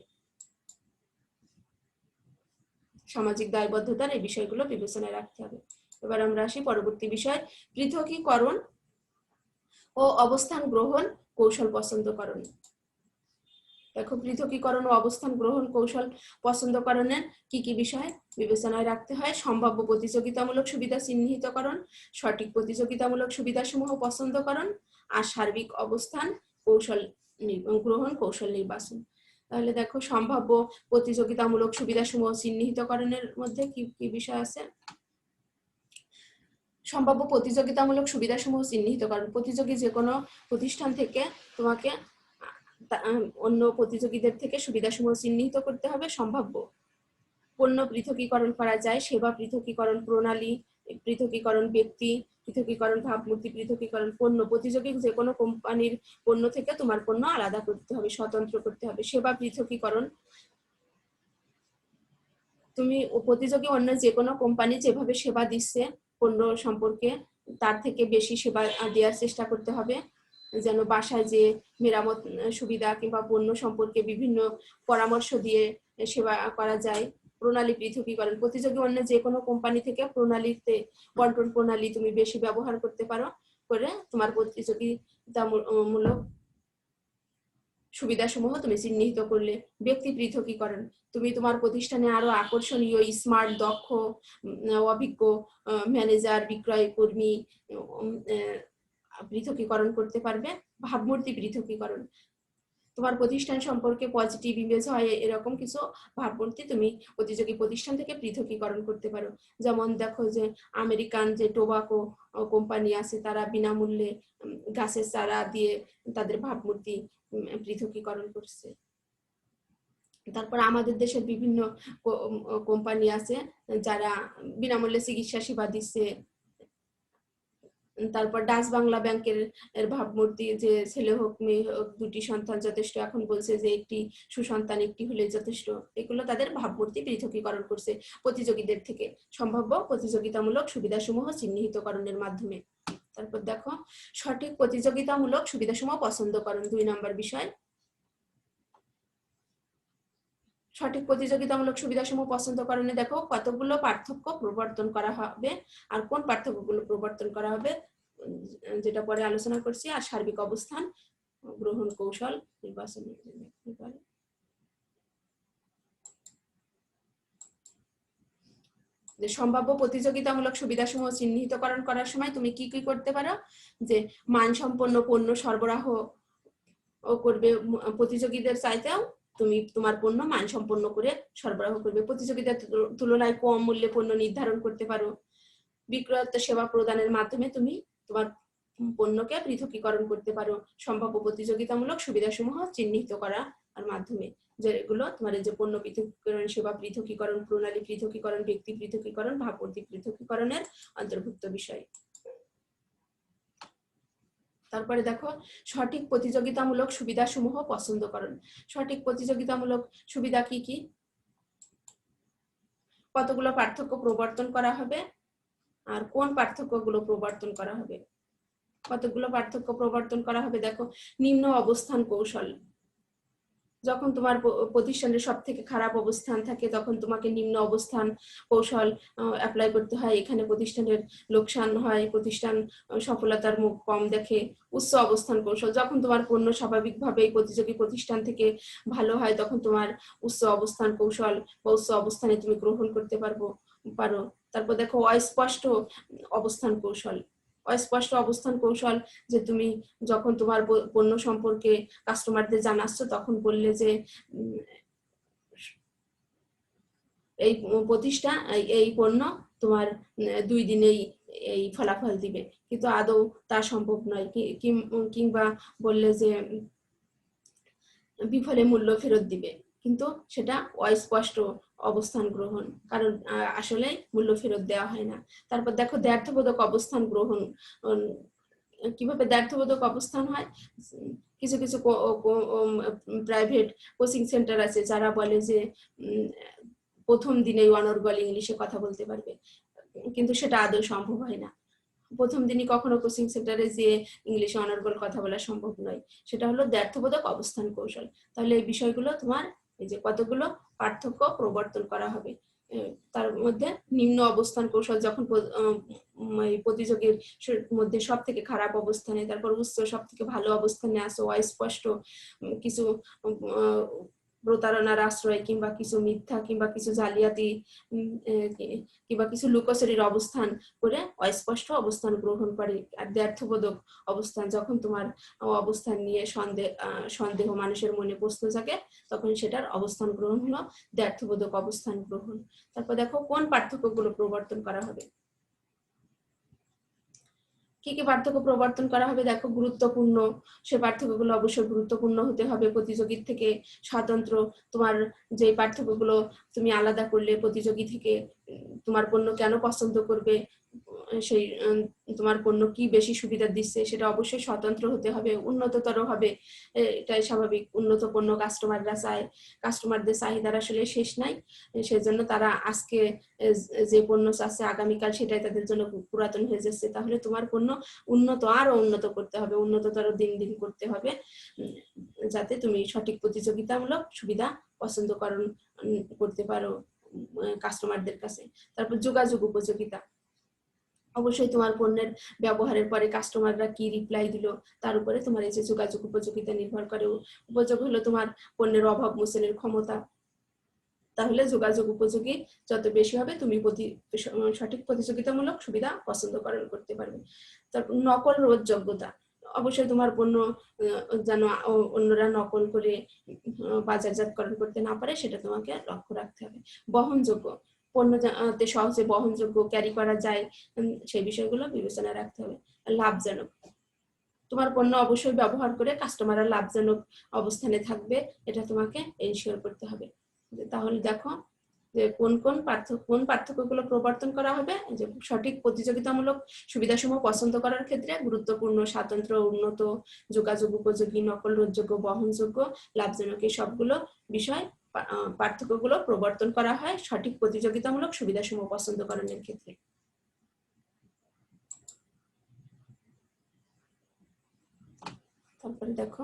সামাজিক দায়বদ্ধতার এই বিষয়গুলো বিবেচনায় রাখতে হবে। এবার আমরা আসি পরবর্তী বিষয়, পৃথকীকরণ ও অবস্থান গ্রহণ কৌশল পছন্দকরণ। দেখো, পৃথকীকরণ ও অবস্থান গ্রহণ কৌশল পছন্দকরণের কি কি বিষয় বিবেচনায় রাখতে হয়? সম্ভাব্য প্রতিযোগিতামূলক সুবিধা চিহ্নিতকরণ, সঠিক প্রতিযোগিতামূলক সুবিধাসমূহ পছন্দকরণ, আর সার্বিক অবস্থান কৌশল গ্রহণ কৌশল নির্বাচন। তাহলে দেখো, সম্ভাব্য প্রতিযোগিতামূলক সুবিধাসমূহ চিহ্নিতকরণের মধ্যে কি কি বিষয় আছে? সম্ভাব্য প্রতিযোগিতামূলক সুবিধাসমূহ চিহ্নিতকরণ, প্রতিযোগী যে কোনো প্রতিষ্ঠান থেকে তোমাকে অন্য প্রতিযোগীদের থেকে সুবিধাসমূহ চিহ্নিত করতে হবে। সম্ভাব্য পণ্য পৃথকীকরণ করা যায়, সেবা পৃথকীকরণ প্রণালী পৃথকীকরণ, ব্যক্তি পৃথকীকরণ, ভাবমূর্তি পৃথকীকরণ। পণ্য, প্রতিযোগী যে কোনো কোম্পানির পণ্য থেকে তোমার পণ্য আলাদা করতে হবে, স্বতন্ত্র করতে হবে। সেবা পৃথকীকরণ, তুমি প্রতিযোগী অন্য যে কোনো কোম্পানি যেভাবে সেবা দিচ্ছে পণ্য সম্পর্কে, তার থেকে বেশি সেবা দেওয়ার চেষ্টা করতে হবে, যেন বাসায় যে মেরামত সুবিধা কিংবা পণ্য সম্পর্কে বিভিন্ন পরামর্শ দিয়ে সেবা করা যায়। প্রণালী পৃথকীকরণ, প্রতিযোগী অন্য যে কোনো কোম্পানি থেকে প্রণালীতে বন্টন প্রণালী তুমি বেশি ব্যবহার করতে পারো, করে তোমার প্রতিযোগিতামূলক সুবিধাসমূহ তুমি চিহ্নিত করলে। ব্যক্তি পৃথকীকরণ, তুমি তোমার প্রতিষ্ঠানে আরো আকর্ষণীয়, স্মার্ট, দক্ষ, অভিজ্ঞ ম্যানেজার, বিক্রয় কর্মী পৃথকীকরণ করতে পারবে। ভাবমূর্তি পৃথকীকরণ, তোমার প্রতিষ্ঠান সম্পর্কে পজিটিভ ইমেজ হয় এরকম কিছু ভাবমূর্তি তুমি প্রতিযোগী প্রতিষ্ঠান থেকে পৃথকীকরণ করতে পারো। যেমন দেখো, যে আমেরিকান যে টোবাকো কোম্পানি আছে, তারা বিনামূল্যে গাছের চারা দিয়ে তাদের ভাবমূর্তি পৃথকীকরণ করছে। তারপর আমাদের দেশের বিভিন্ন কোম্পানি আছে যারা বিনামূল্যে চিকিৎসা সেবা দিচ্ছে। তারপর ডাচ বাংলা ব্যাংকের ভাবমূর্তি, যে ছেলে হোক মেয়ে হোক দুটি সন্তান যথেষ্ট, এখন বলছে যে একটি সুসন্তান একটি হলে যথেষ্ট। এগুলো তাদের ভাবমূর্তি পৃথকীকরণ করছে প্রতিযোগীদের থেকে, সম্ভাব্য প্রতিযোগিতামূলক সুবিধাসমূহ চিহ্নিতকরণের মাধ্যমে। তারপর দেখো, সঠিক প্রতিযোগিতামূলক সুবিধাসমূহ পছন্দকরণ, 2 নম্বর বিষয়। সঠিক প্রতিযোগিতামূলক সুবিধাসমূহ পছন্দকরণে দেখো কতগুলো পার্থক্য প্রবর্তন করা হবে আর কোন পার্থক্যগুলো প্রবর্তন করা হবে, যেটা পরে আলোচনা করছি। আর সার্বিক অবস্থান গ্রহণ কৌশল নির্বাচন। যে সম্ভাব্য প্রতিযোগিতামূলক সুবিধাসমূহ চিহ্নিতকরণ করার সময় তুমি কি কি করতে পারো? যে মানসম্পন্ন পণ্য সরবরাহ করবে, প্রতিযোগীদের চাইতেও তুমি তোমার পণ্য মানসম্পন্ন করে সরবরাহ করবে, প্রতিযোগিতার তুলনায় কম মূল্যে পণ্য নির্ধারণ করতে পারো। বিক্রয়োত্তর সেবা প্রদানের মাধ্যমে তুমি তোমার পণ্যকে পৃথকীকরণ করতে পারো সম্ভাব্য প্রতিযোগিতামূলক সুবিধাসমূহ চিহ্নিত করার মাধ্যমে, যেগুলো তোমার যে পণ্য পৃথকীকরণ, সেবা পৃথকীকরণ, প্রণালী পৃথকীকরণ, ব্যক্তি পৃথকীকরণ, ভাবমূর্তি পৃথকীকরণের অন্তর্ভুক্ত বিষয়। তারপরে দেখো, সঠিক প্রতিযোগিতামূলক সুবিধাসমূহ পছন্দকরণ। সঠিক প্রতিযোগিতামূলক সুবিধা কি কি? কতগুলো পার্থক্য প্রবর্তন করা হবে আর কোন পার্থক্যগুলো প্রবর্তন করা হবে? কতগুলো পার্থক্য প্রবর্তন করা হবে? দেখো, নিম্ন অবস্থান কৌশল, যখন তোমার প্রতিষ্ঠানের সব থেকে খারাপ অবস্থান থাকে তখন তোমাকে নিম্ন অবস্থান কৌশল অ্যাপ্লাই করতে হয়। এখানে প্রতিষ্ঠানের লোকসান হয়, প্রতিষ্ঠান সফলতার মুখ কম দেখে। উচ্চ অবস্থান কৌশল, যখন তোমার পণ্য স্বাভাবিকভাবেই প্রতিযোগী প্রতিষ্ঠান থেকে ভালো হয় তখন তোমার উচ্চ অবস্থান কৌশল বা উচ্চ অবস্থানে তুমি গ্রহণ করতে পারো। তারপর দেখো, অস্পষ্ট অবস্থান কৌশল। অস্পষ্ট অবস্থান কৌশল, যে তুমি যখন তোমার পণ্য সম্পর্কে কাস্টমারদের জানাচ্ছ তখন বললে যে এই প্রতিষ্ঠান এই পণ্য তোমার 2 দিনেই এই ফলাফল দিবে, কিন্তু আদৌ তা সম্ভব নয়। কিংবা বললে যে বিফলে মূল্য ফেরত দিবে, কিন্তু সেটা অস্পষ্ট অবস্থান গ্রহণ, কারণ আসলে মূল্য ফেরত দেওয়া হয় না। তারপর দেখো, দ্ব্যর্থবোধক অবস্থান গ্রহণ। কিভাবে দ্ব্যর্থবোধক অবস্থান হয়? কিছু কিছু প্রাইভেট কোচিং সেন্টার আছে যারা বলে যে প্রথম দিনেই অনর্গল ইংলিশে কথা বলতে পারবে, কিন্তু সেটা আদৌ সম্ভব হয় না। প্রথম দিনই কখনো কোচিং সেন্টারে যে ইংলিশে অনর্গল কথা বলা সম্ভব নয়। সেটা হলো দ্ব্যর্থবোধক অবস্থান কৌশল। তাহলে এই বিষয়গুলো তোমার এই যে কতগুলো পার্থক্য প্রবর্তন করা হবে, তার মধ্যে নিম্ন অবস্থান কৌশল যখন প্রতিযোগীর মধ্যে সব থেকে খারাপ অবস্থানে, তারপর উচ্চ সব থেকে ভালো অবস্থানে আসো, অস্পষ্ট কিছু প্রতারণার আশ্রয় কিংবা কিছু মিথ্যা কিংবা কিছু জালিয়াতি কিংবা কিছু লুকোচুরির অবস্থান করে অস্পষ্ট অবস্থান গ্রহণ করে। আর দ্ব্যর্থবোধক অবস্থান, যখন তোমার অবস্থান নিয়ে সন্দেহ মানুষের মনে প্রশ্ন জাগে, তখন সেটার অবস্থান গ্রহণ হলো দ্ব্যর্থবোধক অবস্থান গ্রহণ। তারপর দেখো কোন পার্থক্যগুলো প্রবর্তন করা হবে। কি কি পার্থক্য প্রবর্তন করা হবে দেখো, গুরুত্বপূর্ণ, সে পার্থক্যগুলো অবশ্যই গুরুত্বপূর্ণ হতে হবে, প্রতিযোগীর থেকে স্বতন্ত্র। তোমার যে পার্থক্যগুলো তুমি আলাদা করলে প্রতিযোগী থেকে, তোমার পণ্য কেন পছন্দ করবে, সেই তোমার পণ্য কি বেশি সুবিধা দিচ্ছে, সেটা অবশ্যই স্বতন্ত্র হতে হবে, উন্নততর হবে। এটাই স্বাভাবিক, উন্নত পণ্য কাস্টমাররা চায়, কাস্টমারদের চাহিদার আসলে শেষ নাই। সেজন্য তারা আজকে যে পণ্য চাচ্ছে আগামীকাল সেটাই তাদের জন্য পুরাতন হয়ে যাচ্ছে। তাহলে তোমার পণ্য উন্নত, আরো উন্নত করতে হবে, উন্নততর দিন দিন করতে হবে, যাতে তুমি সঠিক প্রতিযোগিতামূলক সুবিধা পছন্দকরণ করতে পারো কাস্টমারদের কাছে। তারপর যোগাযোগ উপযোগিতা, অবশ্যই তোমার পণ্যের ব্যবহারের পরে কাস্টমাররা কি রিপ্লাই দিল তার উপরে তোমার এই যে যোগাযোগ উপযোগিতা নির্ভর করে। উপযোগ হলো তোমার পণ্যের অভাব মোচনের ক্ষমতা। তাহলে যোগাযোগ উপযোগী যত বেশি হবে, তুমি সঠিক প্রতিযোগিতামূলক সুবিধা পছন্দকরণ করতে পারবে। তারপর নকল রোধ যোগ্যতা, অবশ্যই তোমার পণ্য যেন অন্যরা নকল করে বাজারজাতকরণ করতে না পারে, সেটা তোমাকে লক্ষ্য রাখতে হবে। বহনযোগ্য, পণ্য যাতে সহজে বহনযোগ্য, ক্যারি করা যায়, সেই বিষয়গুলো বিবেচনা রাখতে হবে। লাভজনক, তোমার পণ্য অবশ্যই ব্যবহার করে কাস্টমাররা লাভজনক অবস্থানে থাকবে, এটা তোমাকে এনশিওর করতে হবে। তাহলে দেখো যে কোন পার্থক্যগুলো প্রবর্তন করা হবে। যে সঠিক প্রতিযোগিতামূলক সুবিধাসমূহ পছন্দ করার ক্ষেত্রে গুরুত্বপূর্ণ, স্বাতন্ত্র, উন্নত, যোগাযোগ উপযোগী, নকল রোধযোগ্য, বহনযোগ্য, লাভজনক, এই সবগুলো বিষয় পার্থক্যগুলো প্রবর্তন করা হয় সঠিক প্রতিযোগিতামূলক সুবিধাসমূহ পছন্দকরণের ক্ষেত্রে। তারপরে দেখো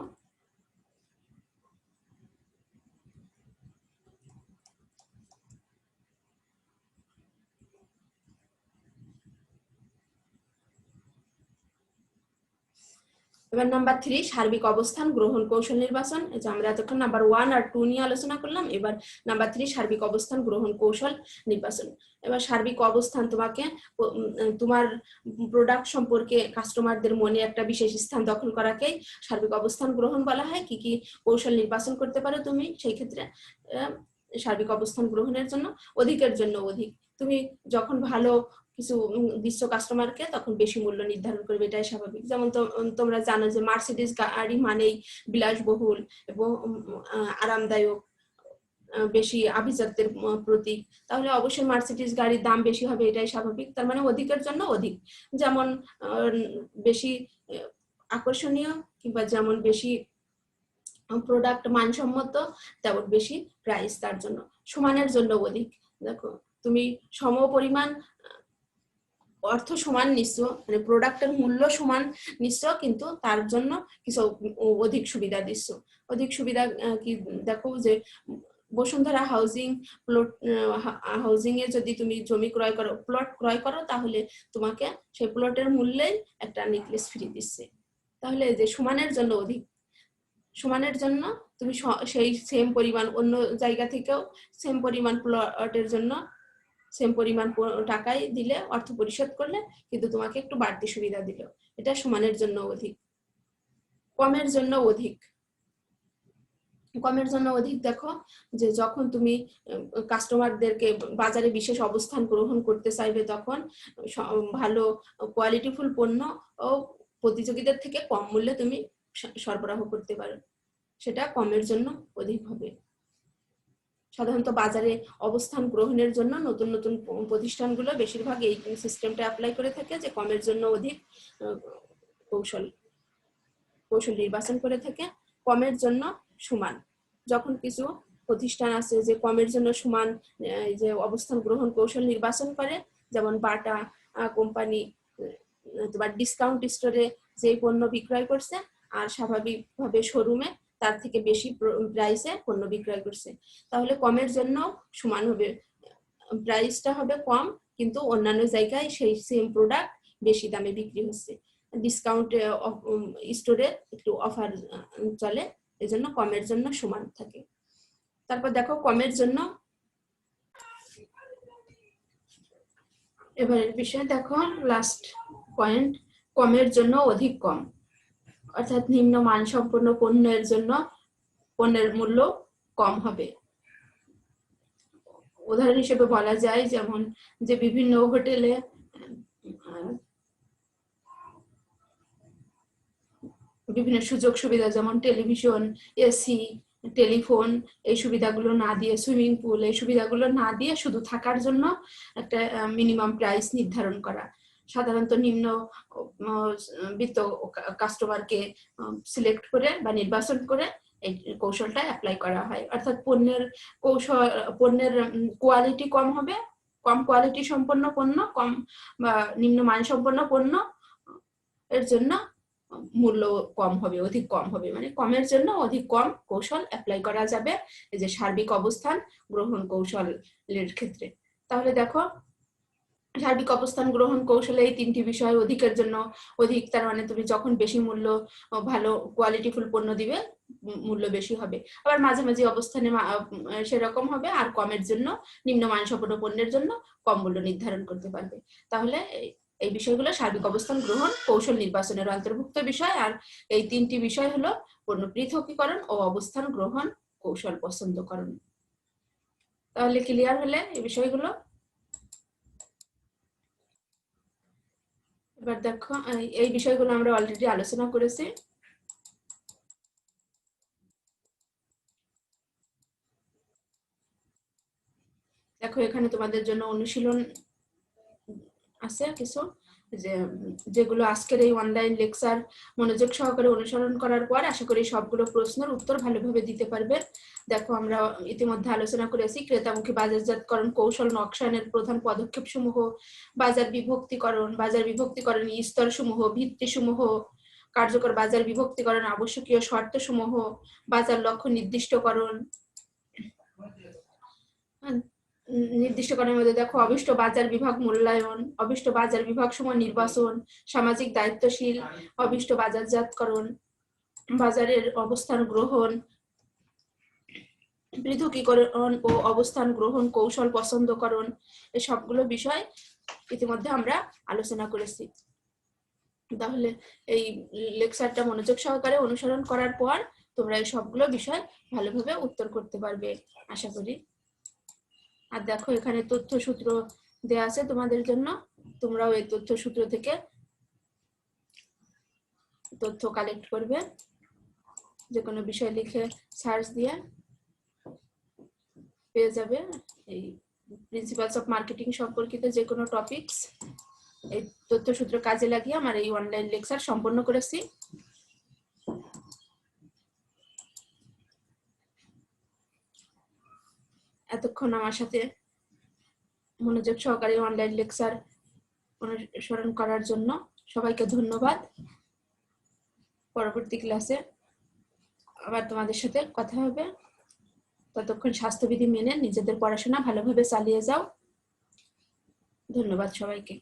এবার নাম্বার 3, সার্বিক অবস্থান গ্রহণ কৌশল নির্বাচন। আমরা এতক্ষণ নাম্বার 1 আর 2 নিয়ে আলোচনা করলাম, এবার নাম্বার 3 সার্বিক অবস্থান গ্রহণ কৌশল নির্বাচন। এবার সার্বিক অবস্থান, তোমাকে তোমার প্রোডাক্ট সম্পর্কে কাস্টমারদের মনে একটা বিশেষ স্থান দখল করাকেই সার্বিক অবস্থান গ্রহণ বলা হয়। কি কি কৌশল নির্বাচন করতে পারো তুমি সেই ক্ষেত্রে সার্বিক অবস্থান গ্রহণের জন্য? অধিকের জন্য অধিক, তুমি যখন ভালো কিছু দিচ্ছ কাস্টমারকে তখন বেশি মূল্য নির্ধারণ করবে, এটাই স্বাভাবিক। যেমন তোমরা জানো যে মার্সিডিজ গাড়ি মানেই বিলাসবহুল এবং আরামদায়ক, বেশি আভিজাত্যের প্রতীক। তাহলে অবশ্যই মার্সিডিজ গাড়ির দাম বেশি হবে, এটাই স্বাভাবিক। তার মানে অধিকের জন্য অধিক, যেমন বেশি আকর্ষণীয় কিংবা যেমন বেশি প্রোডাক্ট মানসম্মত, তেমন বেশি প্রাইস তার জন্য। সমানের জন্য অধিক, দেখো তুমি সম পরিমাণ অর্থ সমান নিচ্ছ, মানে প্রোডাক্টের মূল্য সমান নিচ্ছ, কিন্তু তার জন্য কিছু অধিক সুবিধা দিচ্ছ। অধিক সুবিধা কি দেখো, যে বসুন্ধরা হাউজিং এ যদি তুমি জমি ক্রয় করো, প্লট ক্রয় করো, তাহলে তোমাকে সেই প্লটের মূল্যে একটা নেকলেস ফ্রি দিচ্ছে। তাহলে যে সমানের জন্য অধিক, সমানের জন্য তুমি সেই সেম পরিমাণ অন্য জায়গা থেকেও সেম পরিমাণ প্লটের জন্য সেম পরিমাণ টাকায় দিলে, অর্থ পরিশোধ করলে, কিন্তু তোমাকে একটু বাড়তি সুবিধা দিল, এটা সমানের জন্য অধিক। কমের জন্য অধিক, কমের জন্য অধিক দেখো, যে যখন তুমি কাস্টমারদেরকে বাজারে বিশেষ অবস্থান গ্রহণ করতে চাইবে, তখন ভালো কোয়ালিটিফুল পণ্য ও প্রতিযোগীদের থেকে কম মূল্যে তুমি সরবরাহ করতে পারো, সেটা কমের জন্য অধিক হবে। সাধারণত বাজারে অবস্থান গ্রহণের জন্য নতুন নতুন প্রতিষ্ঠানগুলো বেশিরভাগ এই সিস্টেমটা অ্যাপ্লাই করে থাকে, যে কমের জন্য অধিক কৌশল নির্বাচন করে থাকে। কমের জন্য সমান, যখন কিছু প্রতিষ্ঠান আছে যে কমের জন্য সমান যে অবস্থান গ্রহণ কৌশল নির্বাচন করে, যেমন বাটা কোম্পানি তোমার ডিসকাউন্ট স্টোরে যে পণ্য বিক্রয় করছে আর স্বাভাবিকভাবে শোরুমে তার থেকে বেশি প্রাইসে পণ্য বিক্রয় করছে, তাহলে কমের জন্য সমান হবে, প্রাইসটা হবে কম কিন্তু অন্যান্য জায়গায় সেই সেম প্রোডাক্ট বেশি দামে বিক্রি হচ্ছে। ডিসকাউন্ট স্টোরে একটু অফার চলে, এজন্য কমের জন্য সমান থাকে। তারপর দেখো কমের জন্য এবারের বিষয় দেখো লাস্ট পয়েন্ট, কমের জন্য অধিক কম, অর্থাৎ নিম্ন মানসম্পন্ন পণ্যের জন্য পণ্যের মূল্য কম হবে। উদাহরণ হিসেবে বলা যায় যেমন যে বিভিন্ন হোটেলে বিভিন্ন সুযোগ সুবিধা যেমন টেলিভিশন, এসি, টেলিফোন এই সুবিধাগুলো না দিয়ে, সুইমিং পুল এই সুবিধাগুলো না দিয়ে শুধু থাকার জন্য একটা মিনিমাম প্রাইস নির্ধারণ করা। সাধারণত নিম্ন বিত্ত কাস্টমারকে সিলেক্ট করে বা নির্বাচন করে এই কৌশলটা অ্যাপ্লাই করা হয়, অর্থাৎ পণ্যের কোয়ালিটি কম হবে, কম কোয়ালিটি সম্পন্ন পণ্য, কম বা নিম্ন মানসম্পন্ন পণ্য এর জন্য মূল্য কম হবে, অধিক কম হবে, মানে কমের জন্য অধিক কম কৌশল অ্যাপ্লাই করা যাবে এই যে সার্বিক অবস্থান গ্রহণ কৌশলের ক্ষেত্রে। তাহলে দেখো সার্বিক অবস্থান গ্রহণ কৌশলে এই তিনটি বিষয়, অধিকের জন্য অধিক তার মানে তুমি যখন বেশি মূল্য ভালো কোয়ালিটিফুল পণ্য দিবে মূল্য বেশি হবে, আবার মাঝে মাঝে অবস্থানে সেরকম হবে, আর কমের জন্য নিম্ন মানসম্পন্ন পণ্যের জন্য কম মূল্য নির্ধারণ করতে পারবে। তাহলে এই বিষয়গুলো সার্বিক অবস্থান গ্রহণ কৌশল নির্বাচনের অন্তর্ভুক্ত বিষয়, আর এই তিনটি বিষয় হলো পণ্য পৃথকীকরণ ও অবস্থান গ্রহণ কৌশল পছন্দকরণ। তাহলে ক্লিয়ার হলে এই বিষয়গুলো? এবার দেখো এই বিষয়গুলো আমরা অলরেডি আলোচনা করেছি। দেখো এখানে তোমাদের জন্য অনুশীলন আছে কিছু, যেগুলো আজকের এই অনলাইন লেকচার মনোযোগ সহকারে অনুসরণ করার পর আশা করি সবগুলো প্রশ্নের উত্তর ভালোভাবে দিতে পারবে। দেখো আমরা ইতিমধ্যে আলোচনা করেছি ক্রেতামুখী বাজারজাতকরণ কৌশল নকশায়নের প্রধান পদক্ষেপ সমূহ, বাজার বিভক্তিকরণ স্তর সমূহ, ভিত্তি সমূহ, কার্যকর বাজার বিভক্তিকরণ আবশ্যকীয় শর্ত সমূহ, বাজার লক্ষ্য নির্দিষ্টকরণ, নির্দিষ্টকরণের মধ্যে দেখো অবিষ্ট বাজার বিভাগ মূল্যায়ন, অবিষ্ট বাজার বিভাগ সময় নির্বাচন, সামাজিক দায়িত্বশীল অবিষ্ট বাজারজাতকরণ, বাজারের অবস্থান গ্রহণ, পৃথকীকরণ ও অবস্থান গ্রহণ কৌশল পছন্দকরণ, এই সবগুলো বিষয় ইতিমধ্যে আমরা আলোচনা করেছি। তাহলে এই লেকচারটা মনোযোগ সহকারে অনুসরণ করার পর তোমরা এই সবগুলো বিষয় ভালোভাবে উত্তর করতে পারবে আশা করি। আর দেখো এখানে তথ্যসূত্র দেয়া আছে তোমাদের জন্য, তোমরাও এই তথ্যসূত্র থেকে তথ্য কালেক্ট করবে, যে কোনো বিষয় লিখে সার্চ দিয়ে পেয়ে যাবে এই প্রিন্সিপালস অফ মার্কেটিং সম্পর্কিত যে কোনো টপিকস। এই তথ্যসূত্র কাজে লাগিয়ে আমার এই অনলাইন লেকচার সম্পন্ন করেছি। এতক্ষণ আমার সাথে মনোযোগ সহকারে অনলাইন লেকচার অনুসরণ করার জন্য সবাইকে ধন্যবাদ। পরবর্তী ক্লাসে আবার তোমাদের সাথে কথা হবে, ততক্ষণ স্বাস্থ্যবিধি মেনে নিজেদের পড়াশোনা ভালোভাবে চালিয়ে যাও। ধন্যবাদ সবাইকে।